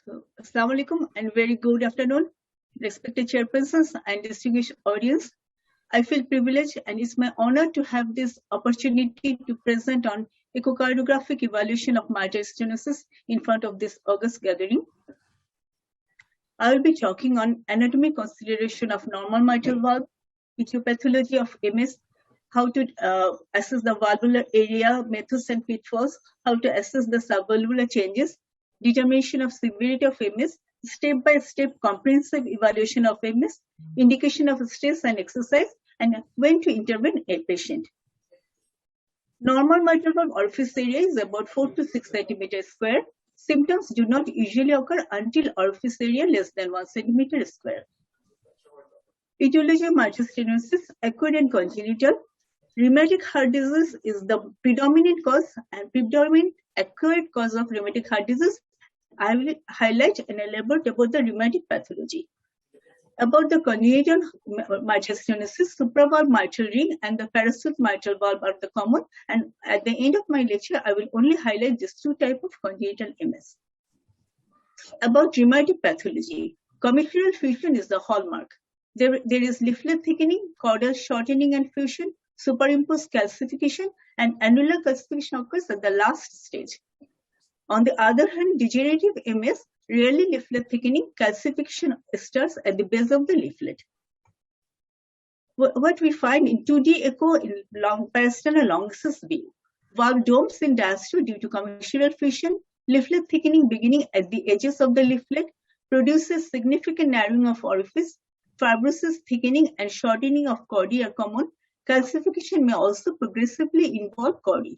So, Assalamu alaikum and very good afternoon, respected chairpersons and distinguished audience. I feel privileged and it's my honor to have this opportunity to present on echocardiographic evaluation of mitral stenosis in front of this august gathering. I will be talking on anatomy consideration of normal mitral valve, etiology of MS, how to assess the valvular area, methods and pitfalls, how to assess the subvalvular changes, determination of severity of MS, step-by-step comprehensive evaluation of MS, indication of stress and exercise, and when to intervene a patient. Normal mitral valve orifice area is about 4 to 6 centimeters square. Symptoms do not usually occur until orifice area less than 1 centimeter square. Etiology of mitral stenosis, acquired and congenital. Rheumatic heart disease is the predominant cause and predominant acquired cause of rheumatic heart disease. I will highlight and elaborate about the rheumatic pathology. About the congenital mitral stenosis, supravalve mitral ring and the parachute mitral valve are the common, and at the end of my lecture, I will only highlight these two types of congenital MS. About rheumatic pathology, commissural fusion is the hallmark. There is leaflet thickening, caudal shortening and fusion, superimposed calcification, and annular calcification occurs at the last stage. On the other hand, degenerative MS, rarely leaflet thickening, calcification starts at the base of the leaflet. What we find in 2D echo in parasternal long axis view, valve domes in diastole due to commissural fusion, leaflet thickening beginning at the edges of the leaflet produces significant narrowing of orifice, fibrosis, thickening, and shortening of chordae are common. Calcification may also progressively involve chordae.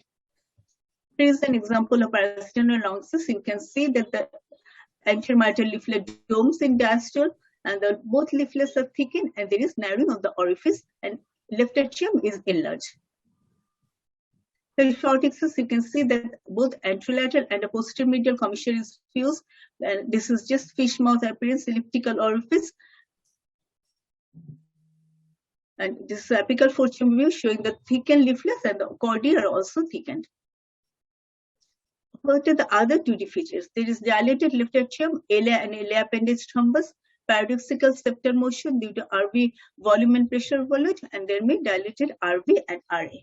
Here is an example of parasternal long axis. You can see that the anterior mitral leaflet domes in diastole, and both leaflets are thickened, and there is narrowing of the orifice, and left atrium is enlarged. In short axis, you can see that both anterolateral and the posterior medial commissure is fused, and this is just fish mouth appearance, elliptical orifice. And this is apical fortune view showing the thickened leaflets, and the chordae are also thickened. What are the other 2D features? There is dilated left atrium, LA and LA appendage thrombus, paradoxical septal motion due to RV volume and pressure voltage, and there may dilated RV and RA.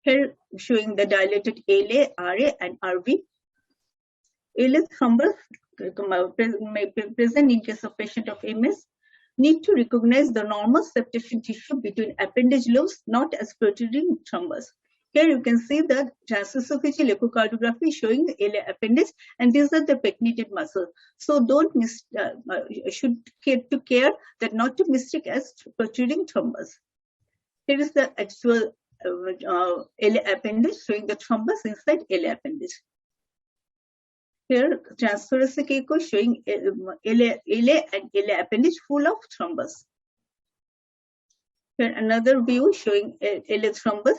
Here showing the dilated LA, RA, and RV. LA thrombus may be present in case of patient of MS. Need to recognize the normal septation tissue between appendage lobes, not as protruding thrombus. Here you can see the transesophageal echocardiography showing the LA appendage, and these are the pectinated muscle. So should care that not to mistake as protruding thrombus. Here is the actual LA appendage showing the thrombus inside LA appendage. Here transthoracic echo showing LA and LA appendage full of thrombus. Here another view showing LA thrombus.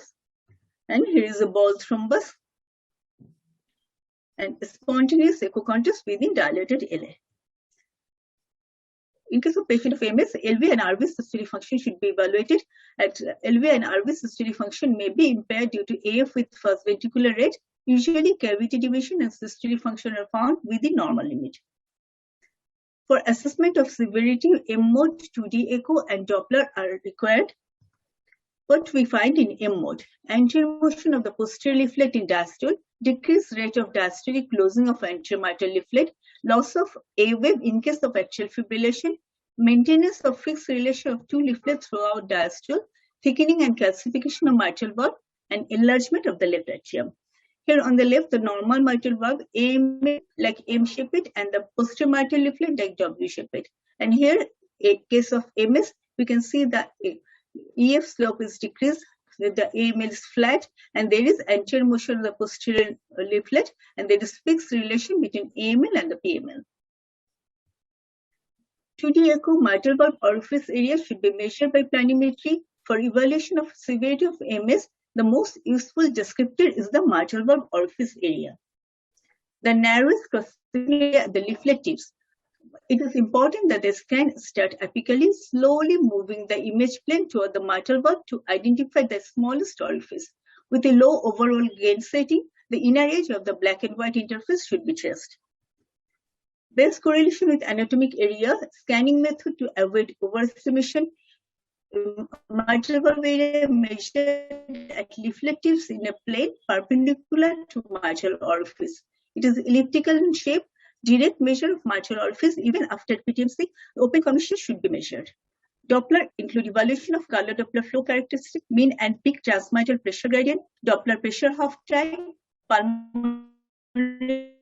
And here is a ball thrombus and spontaneous echo contrast within dilated LA. In case of patient of MS, LV and RV systolic function should be evaluated. At LV and RV systolic function may be impaired due to AF with first ventricular rate. Usually, cavity division and systolic function are found within normal limit. For assessment of severity, M-mode, 2D echo, and Doppler are required. What we find in M mode, anterior motion of the posterior leaflet in diastole, decreased rate of diastolic closing of anterior mitral leaflet, loss of A wave in case of atrial fibrillation, maintenance of fixed relation of two leaflets throughout diastole, thickening and calcification of mitral valve, and enlargement of the left atrium. Here on the left, the normal mitral valve, AMA like M-shaped, and the posterior mitral leaflet like W-shaped. And here, a case of MS, we can see that EF slope is decreased, the AML is flat, and there is anterior motion of the posterior leaflet, and there is fixed relation between AML and the PML. 2D echo mitral valve orifice area should be measured by planimetry. For evaluation of severity of MS, the most useful descriptor is the mitral valve orifice area. The narrowest crossing area at the leaflet tips. It is important that the scan start apically, slowly moving the image plane toward the mitral valve to identify the smallest orifice. With a low overall gain setting, the inner edge of the black and white interface should be traced. Best correlation with anatomic area, scanning method to avoid overestimation. Mitral valve area measured at reflectives in a plane perpendicular to mitral orifice. It is elliptical in shape. Direct measure of mitral orifice even after PTMC, open commission should be measured. Doppler include evaluation of color Doppler flow characteristic, mean and peak transmitral pressure gradient, Doppler pressure half time, pulmonary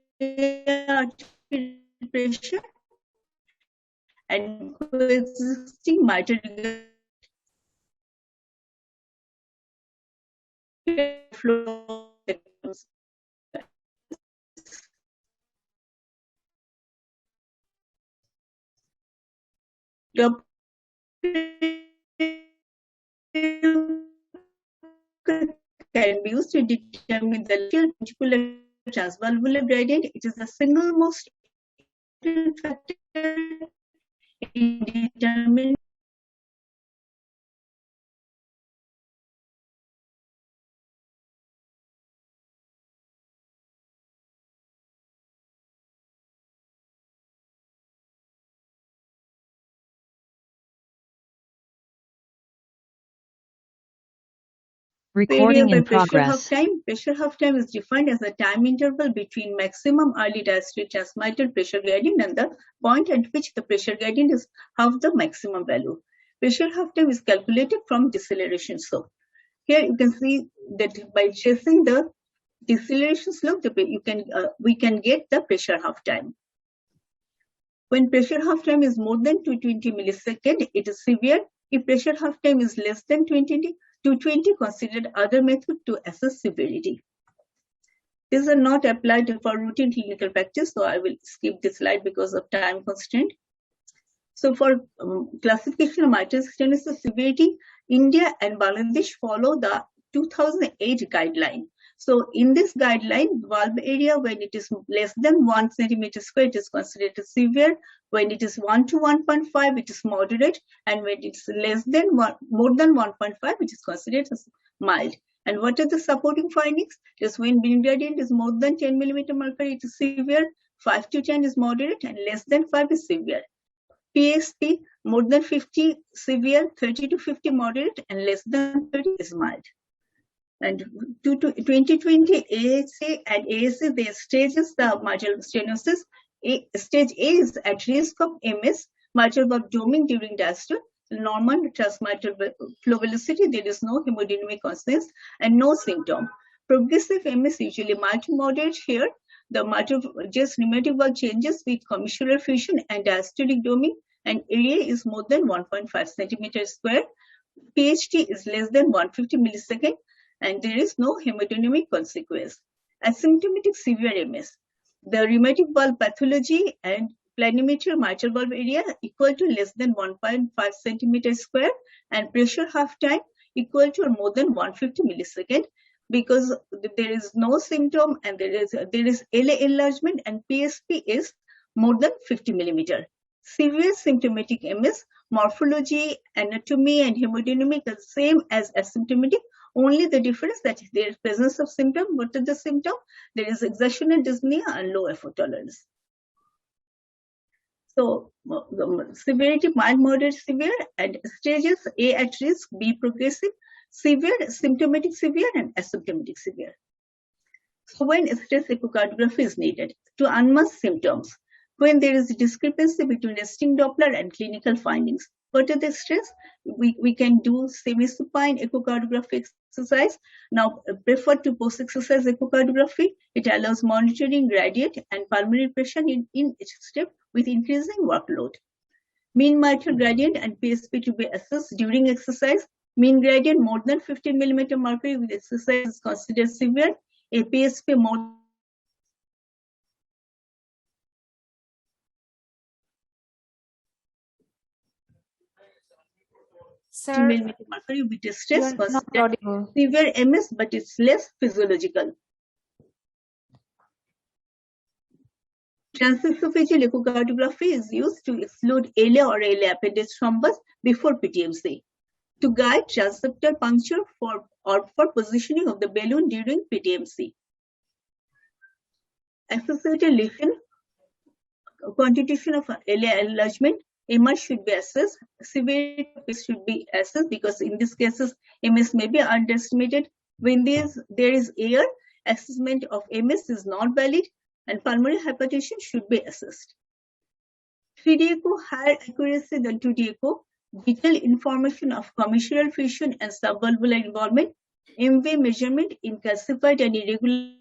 arterial pressure, and coexisting mitral flow. Doppler can be used to determine the ventricular transvalvular gradient. It is the single most factor in determining Recording in pressure half progress. time. Pressure half time is defined as the time interval between maximum early diastolic transmittal pressure gradient and the point at which the pressure gradient is half the maximum value. Pressure half time is calculated from deceleration slope. Here you can see that by tracing the deceleration slope, we can get the pressure half time. When pressure half time is more than 220 milliseconds, it is severe. If pressure half time is less than 220, considered other method to assess severity. These are not applied for routine clinical practice, so I will skip this slide because of time constraint. So for classification of mitral stenosis severity, India and Bangladesh follow the 2008 guideline. So in this guideline, valve area, when it is less than 1 centimeter square, it is considered severe. When it is 1 to 1.5, it is moderate. And when it's less than more than 1.5, it is considered as mild. And what are the supporting findings? Just when mean gradient is more than 10 millimeter mercury, it is severe. 5 to 10 is moderate, and less than 5 is severe. PSP, more than 50 severe, 30 to 50 moderate, and less than 30 is mild. And 2020 AHA and ASA, they stages the mitral stenosis. Stage A is at risk of MS, mitral valve doming during diastole, normal transmitral flow velocity, there is no hemodynamic consonance and no symptom. Progressive MS usually mild to moderate. Here, the mitral just pneumatic valve changes with commissural fusion and diastolic doming, and area is more than 1.5 centimeter square. PHT is less than 150 millisecond, and there is no hemodynamic consequence. Asymptomatic severe MS. The rheumatic valve pathology and planimeter mitral valve area equal to less than 1.5 centimeter square, and pressure half time equal to or more than 150 millisecond, because there is no symptom and there is LA enlargement, and PSP is more than 50 millimeter. Severe symptomatic MS, morphology, anatomy, and hemodynamic are the same as asymptomatic. Only the difference that there is presence of symptom. What are the symptom? There is exertional dyspnea and low effort tolerance. So severity, mild, moderate, severe, and stages: A at risk, B progressive, severe, symptomatic severe, and asymptomatic severe. So when stress echocardiography is needed to unmask symptoms, when there is a discrepancy between resting Doppler and clinical findings. What are the stress? We can do semi-supine echocardiography exercise. Now, preferred to post-exercise echocardiography. It allows monitoring gradient and pulmonary pressure in each step with increasing workload. Mean mitral gradient and PSP to be assessed during exercise. Mean gradient more than 15 millimeter mercury with exercise is considered severe. A PSP more Sir, millimeter mercury with stress you're not audible. severe MS, but it's less physiological. Transesophageal echocardiography is used to exclude ALA or ALA appendage thrombus before PTMC to guide transeptal puncture for positioning of the balloon during PTMC. Associated lesion quantitation of LA enlargement, MR should be assessed. Severity should be assessed because in these cases, MS may be underestimated. When there is error, assessment of MS is not valid, and pulmonary hypertension should be assessed. 3D echo, higher accuracy than 2D echo, detailed information of commissural fusion and subvalvular involvement, MV measurement in calcified and irregular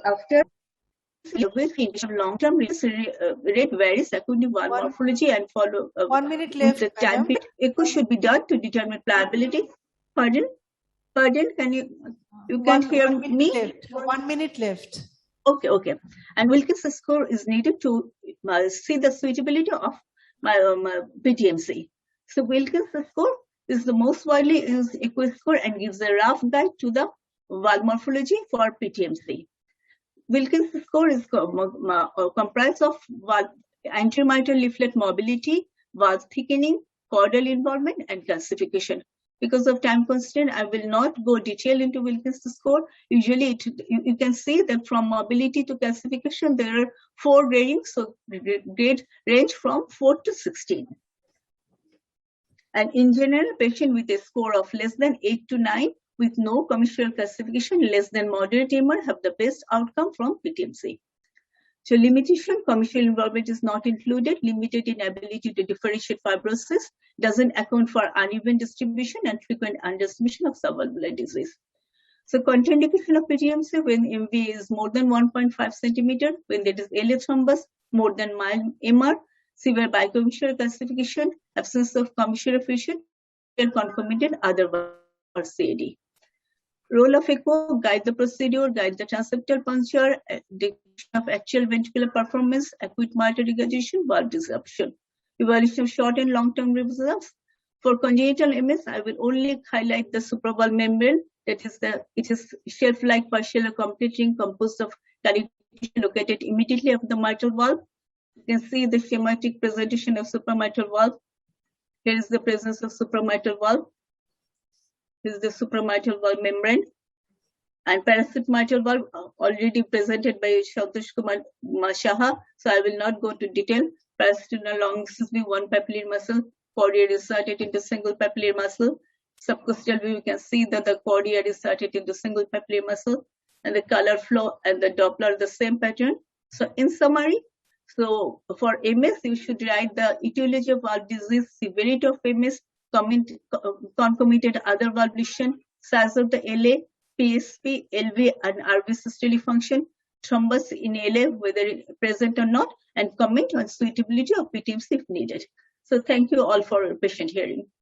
after long-term rate varies according to valve morphology and follow 1 minute left. the time period. Echo should be done to determine pliability. Pardon? Can you can't hear me? Left. 1 minute left. Okay. And Wilkins score is needed to see the suitability of my PTMC. So Wilkins score is the most widely used echo score and gives a rough guide to the valve morphology for PTMC. Wilkins score is comprised of valve anterior mitral leaflet mobility, valve thickening, caudal involvement, and calcification. Because of time constraint, I will not go detail into Wilkins score. Usually, you can see that from mobility to calcification, there are 4 ratings, so grade range from 4 to 16. And in general, patient with a score of less than 8 to 9 with no commissural calcification, less than moderate MR have the best outcome from PTMC. So limitation, commissural involvement is not included, limited inability to differentiate fibrosis, doesn't account for uneven distribution and frequent underestimation of subvalvular disease. So contraindication of PTMC when MV is more than 1.5 centimeter, when there is LA thrombus, more than mild MR, severe bicommissural calcification, absence of commissural fusion, concomitant otherwise or CAD. Role of echo, guide the procedure, guide the transeptal puncture, detection of actual ventricular performance, acute mitral regurgitation, valve disruption. Evaluation of short and long-term results. For congenital MS, I will only highlight the supravalve membrane. That is it is shelf-like partial or complete ring composed of connective tissue located immediately above the mitral valve. You can see the schematic presentation of supramitral valve. Here is the presence of supramitral valve. This is the supramitral valve membrane. And parachute mitral valve already presented by Santosh Kumar Shaha, so I will not go to detail. Parachute long view, 1 papillary muscle, cordia is inserted into single papillary muscle. Subcostal view, you can see that the cordia is inserted into single papillary muscle, and the color flow and the Doppler are the same pattern. So in summary, so for MS, you should write the etiology of valve disease, severity of MS, concomitant other valve lesion, size of the LA, PSP, LV, and RV systolic function, thrombus in LA, whether present or not, and comment on suitability of PTMC if needed. So thank you all for your patient hearing.